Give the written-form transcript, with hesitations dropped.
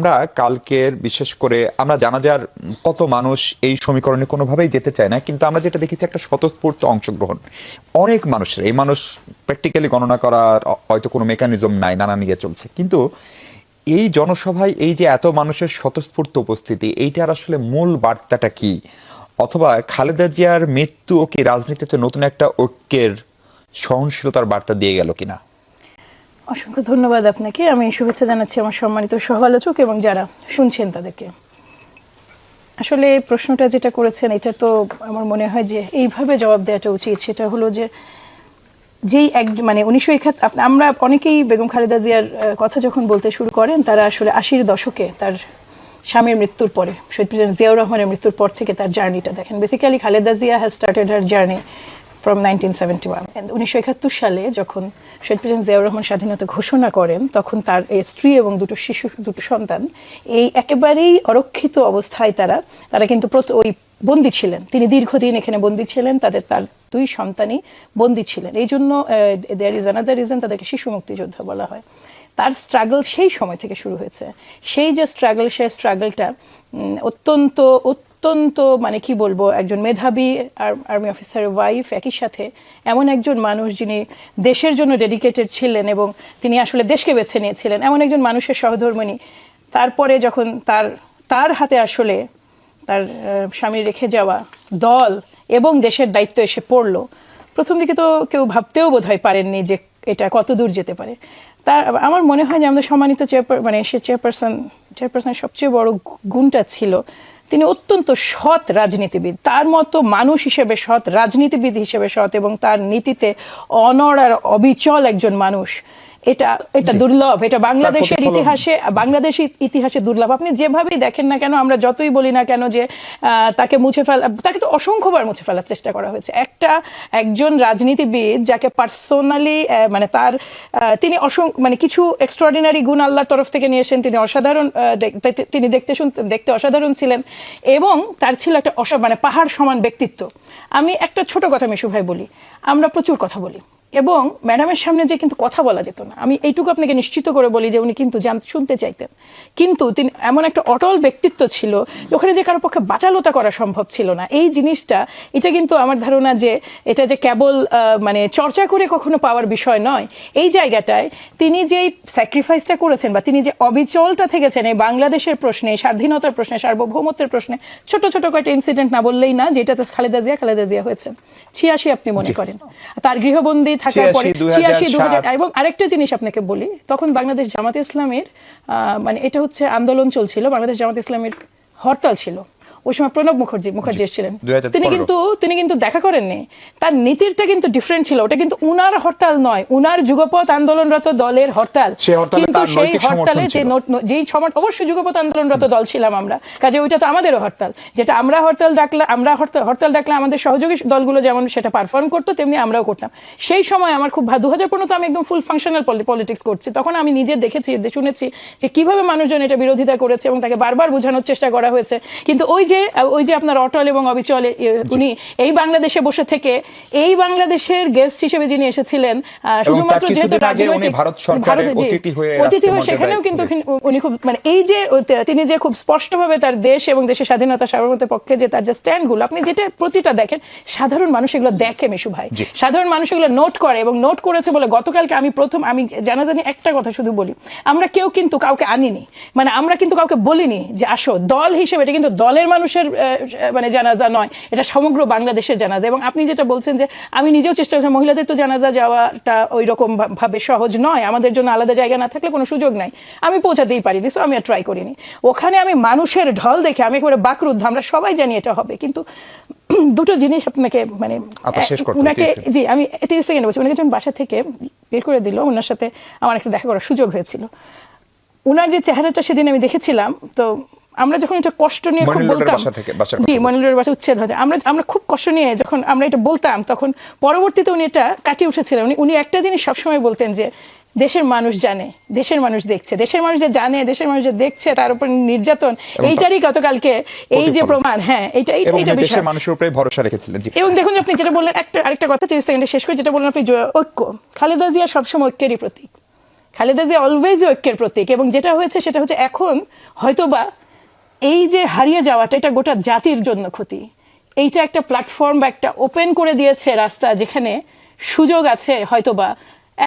আমরা কালকের বিশেষ করে আমরা জানাজার কত মানুষ এই সমীকরণে কোনোভাবেই যেতে চায় না, কিন্তু আমরা যেটা দেখেছি একটা স্বতঃস্ফূর্ত অংশগ্রহণ অনেক মানুষের। এই মানুষ প্র্যাকটিক্যালি গণনা করার হয়তো কোনো মেকানিজম নাই, নানা নিয়ে চলছে, কিন্তু এই জনসভায় এই যে এত মানুষের স্বতঃস্ফূর্ত উপস্থিতি, এইটার আসলে মূল বার্তাটা কি? অথবা খালেদা জিয়ার মৃত্যু ও কি রাজনীতিতে নতুন একটা ঐক্যের সহনশীলতার বার্তা দিয়ে গেল কিনা? অসংখ্য ধন্যবাদ আপনাকে। আমি শুভেচ্ছা জানাচ্ছি আমার সম্মানিত সহ আলোচক এবং যারা শুনছেন তাদেরকে। আসলে প্রশ্নটা যেটা করেছেন এটা তো আমার মনে হয় যে এইভাবে জবাব দেওয়াটা উচিত। সেটা হলো যে যেই এক মানে 1971 আমরা অনেকেই বেগম খালেদা জিয়ার কথা যখন বলতে শুরু করেন তারা আসলে 80-এর দশকে তার স্বামীর মৃত্যুর পরে, শহীদ প্রেসিডেন্ট জিয়াউর রহমানের মৃত্যুর পর থেকে তার জার্নিটা দেখেন। Basically Khaleda Zia has started her journey from 1971। 1971 সালে যখন শহীদ প্রেসিডেন্ট জিয়াউর রহমান স্বাধীনতা ঘোষণা করেন তখন তার স্ত্রী এবং দুটো সন্তান এই একেবারেই অরক্ষিত অবস্থায় তারা কিন্তু ওই বন্দী ছিলেন। তিনি দীর্ঘদিন এখানে বন্দী ছিলেন, তার দুই সন্তানই বন্দী ছিলেন। এই জন্য দেয়ার ইজ অ্যানাদার রিজন তাদেরকে শিশু মুক্তিযোদ্ধা বলা হয়। তার স্ট্রাগল সেই সময় থেকে শুরু হয়েছে। সেই যে স্ট্রাগলটা অত্যন্ত অত্যন্ত মানে কি বলবো, একজন মেধাবী আর্মি অফিসারের ওয়াইফ, একই সাথে এমন একজন মানুষ যিনি দেশের জন্য ডেডিকেটেড ছিলেন এবং তিনি আসলে দেশকে বেছে নিয়েছিলেন, এমন একজন মানুষের সহধর্মিণী। তারপরে যখন তার হাতে আসলে তার স্বামী রেখে যাওয়া দল এবং দেশের দায়িত্ব এসে পড়লো, প্রথম দিকে তো কেউ ভাবতেও বোধহয় পারেননি যে এটা কত দূর যেতে পারে। আমার মনে হয় যে আমাদের সম্মানিত চেয়ারপারসনের সবচেয়ে বড় গুণটা ছিল তিনি অত্যন্ত সৎ রাজনীতিবিদ। তার মতো মানুষ হিসেবে সৎ, রাজনীতিবিদ হিসেবে সৎ এবং তার নীতিতে অনড় আর অবিচল একজন মানুষ, এটা দুর্লভ। এটা বাংলাদেশের ইতিহাসে দুর্লভ। আপনি যেভাবেই দেখেন না কেন, আমরা যতই বলি না কেন যে তাকে তাকে তো অসংখ্যবার মুছে ফেলার চেষ্টা করা হয়েছে। একজন রাজনীতিবিদ যাকে পার্সোনালি মানে তিনি মানে কিছু এক্সট্রাঅর্ডিনারি গুণ আল্লাহর তরফ থেকে নিয়ে এসেছেন। তিনি অসাধারণ, তিনি দেখতে অসাধারণ ছিলেন এবং তার ছিল একটা মানে পাহাড় সমান ব্যক্তিত্ব। আমি একটা ছোট কথা মিশু ভাই বলি, আমরা প্রচুর কথা বলি এবং ম্যাডামের সামনে যে কিন্তু কথা বলা যেত না। আমি এইটুকু আপনাকে নিশ্চিত করে বলি যে উনি কিন্তু শুনতে চাইতেন, কিন্তু তিনি এমন একটা অটল ব্যক্তিত্ব ছিল ওখানে যে কারো পক্ষে বাচালতা করা সম্ভব ছিল না। এই জিনিসটা, এটা কিন্তু আমার ধারণা যে এটা যে কেবল মানে চর্চা করে কখনো পাওয়ার বিষয় নয়। এই জায়গাটায় তিনি যেই স্যাক্রিফাইসটা করেছেন বা তিনি যে অবিচলটা থেকেছেন এই বাংলাদেশের প্রশ্নে, স্বাধীনতার প্রশ্নে, সার্বভৌমত্বের প্রশ্নে, ছোট ছোট কয়েকটা ইনসিডেন্ট না বললেই না, যেটাতে খালেদা জিয়া হয়েছেন 86 আপনি মনে করেন তার গৃহবন্দী থাকার পরে 86, 2000। এবং আরেকটা জিনিস আপনাকে বলি, তখন বাংলাদেশ জামাতে ইসলামের মানে এটা হচ্ছে আন্দোলন চলছিল, বাংলাদেশ জামাতে ইসলামের হরতাল ছিল। ওই সময় প্রণব মুখার্জি ছিলেন। তিনি কিন্তু দেখা করেননি। তার নীতিটা কিন্তু ডিফারেন্ট ছিল। ওটা কিন্তু উনার হরতাল নয়, উনার যুগপৎ আন্দোলনরত দলের হরতাল। কিন্তু সেই হরতালে যেই অবশ্যই যুগপৎ আন্দোলনরত দল ছিলাম আমরা, কাজে ওইটা তো আমাদেরও হরতাল। যেটা আমরা হরতাল ডাকলে আমাদের সহযোগী দলগুলো যেমন সেটা পারফর্ম করতো, তেমনি আমরাও করতাম। সেই সময় আমার খুব 2015 তো আমি একদম ফুল ফাংশনাল পলিটিক্স করছি, তখন আমি নিজে দেখেছি, শুনেছি যে কিভাবে মানুষজন এটা বিরোধিতা করেছে এবং তাকে বারবার বোঝানোর চেষ্টা করা হয়েছে। কিন্তু ওই যে আপনার অটল এবং অবিচল উনি এই বাংলাদেশে বসে থেকে এই বাংলাদেশের গেস্ট হিসেবে যিনি এসেছিলেন, শুধুমাত্র যেহেতু অতিথি হয়ে সেখানেও কিন্তু উনি খুব মানে এই যে তিনি যে খুব স্পষ্টভাবে তার দেশ এবং দেশের স্বাধীনতা সার্বভৌমত্বের পক্ষে যে তার যে স্ট্যান্ডগুলো, আপনি যেটা প্রতিটা দেখেন, সাধারণ মানুষ এগুলো দেখে মিশু ভাই, সাধারণ মানুষ এগুলো নোট করে এবং নোট করেছে বলে গতকালকে আমি জানাজানি একটা কথা শুধু বলি, আমরা কেউ কিন্তু কাউকে আনিনি, মানে আমরা কিন্তু কাউকে বলিনি যে আসো দল হিসেবে। এটা কিন্তু দলের মানুষের মানে জানাজা নয়, এটা সমগ্র বাংলাদেশের জানাজা। এবং আপনি যেটা বলছেন যে আমি নিজেও চেষ্টা করছি, মহিলাদের তো জানাজা যাওয়াটা ওই রকম ভাবে সহজ নয়, আমাদের জন্য আলাদা জায়গা না থাকলে কোনো সুযোগ নাই, আমি পৌঁছাতেই পারিনি, সো আমি আর ট্রাই করিনি। ওখানে আমি মানুষের ঢল দেখে আমি একেবারে বাকরুদ্ধ। আমরা সবাই জানি এটা হবে, কিন্তু দুটো জিনিস আপনাকে মানে উনাকে, জি আমি 30 সেকেন্ড বলছি, উনাকে যখন বাসা থেকে বের করে দিল, ওনার সাথে আমার একটা দেখা করার সুযোগ হয়েছিল। উনার যে চেহারাটা সেদিন আমি দেখেছিলাম, তো আমরা যখন এটা কষ্ট নিয়ে খুব বলতাম, জি মনিলুরের বাসা উচ্ছেদ হয়েছে, আমরা খুব কষ্ট নিয়ে যখন আমরা এটা বলতাম, তখন পরবর্তীতে উনি এটা কাটিয়ে উঠেছিলেন। উনি একটা জিনিস সবসময় বলতেন যে দেশের মানুষ জানে, দেশের মানুষ দেখছে, দেশের মানুষ যে জানে, দেশের মানুষ যে দেখছে, তার উপর নির্যাতন, এইটারই গতকালকে এই যে প্রমাণ। হ্যাঁ, এইটা দেশের মানুষের উপরে ভরসা রেখেছিলেন। এবং দেখুন আপনি যেটা বললেন, আরেকটা কথা 30 সেকেন্ডে শেষ করে, যেটা বললেন আপনি ঐক্য, খালেদা জিয়া সবসময় ঐক্যেরই প্রতীক। খালেদা জিয়া অলওয়েজ ঐক্যের প্রতীক, এবং যেটা হয়েছে সেটা হচ্ছে এখন হয়তোবা এই যে হারিয়ে যাওয়াটা এটা গোটা জাতির জন্য ক্ষতি। এইটা একটা প্ল্যাটফর্ম বা একটা ওপেন করে দিয়েছে রাস্তা, যেখানে সুযোগ আছে হয়তোবা